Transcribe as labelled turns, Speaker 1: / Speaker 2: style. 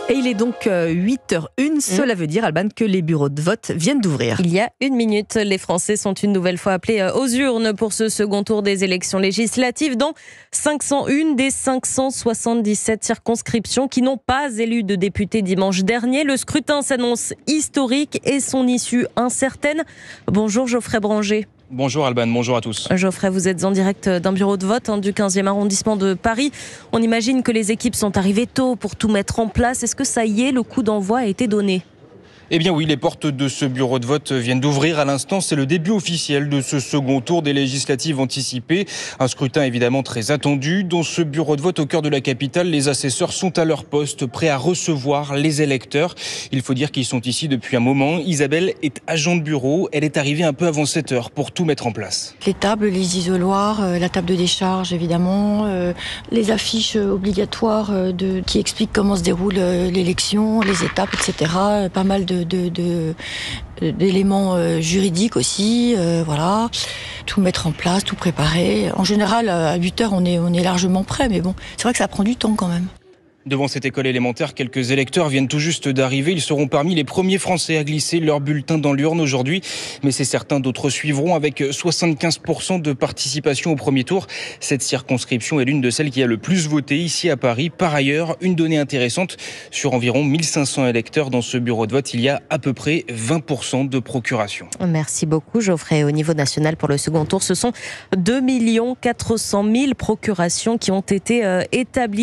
Speaker 1: Et il est donc 8h01, cela veut dire, Alban, que les bureaux de vote viennent d'ouvrir.
Speaker 2: Il y a une minute, les Français sont une nouvelle fois appelés aux urnes pour ce second tour des élections législatives dans 501 des 577 circonscriptions qui n'ont pas élu de député dimanche dernier. Le scrutin s'annonce historique et son issue incertaine. Bonjour Geoffrey Branger.
Speaker 3: Bonjour Alban, bonjour à tous.
Speaker 2: Geoffrey, vous êtes en direct d'un bureau de vote du 15e arrondissement de Paris. On imagine que les équipes sont arrivées tôt pour tout mettre en place. Est-ce que ça y est, le coup d'envoi a été donné ?
Speaker 3: Eh bien oui, les portes de ce bureau de vote viennent d'ouvrir à l'instant. C'est le début officiel de ce second tour des législatives anticipées. Un scrutin évidemment très attendu. Dans ce bureau de vote au cœur de la capitale, les assesseurs sont à leur poste, prêts à recevoir les électeurs. Il faut dire qu'ils sont ici depuis un moment. Isabelle est agent de bureau. Elle est arrivée un peu avant 7h pour tout mettre en place.
Speaker 4: Les tables, les isoloirs, la table de décharge évidemment, les affiches obligatoires qui expliquent comment se déroule l'élection, les étapes, etc. Pas mal d'éléments juridiques aussi, voilà. Tout mettre en place, tout préparer. En général, à 8h, on est largement prêt, mais bon, c'est vrai que ça prend du temps quand même.
Speaker 3: Devant cette école élémentaire, quelques électeurs viennent tout juste d'arriver. Ils seront parmi les premiers Français à glisser leur bulletin dans l'urne aujourd'hui. Mais c'est certain, d'autres suivront avec 75% de participation au premier tour. Cette circonscription est l'une de celles qui a le plus voté ici à Paris. Par ailleurs, une donnée intéressante, sur environ 1500 électeurs dans ce bureau de vote, il y a à peu près 20% de procuration.
Speaker 2: Merci beaucoup Geoffrey. Au niveau national, pour le second tour, ce sont 2 400 000 procurations qui ont été établies.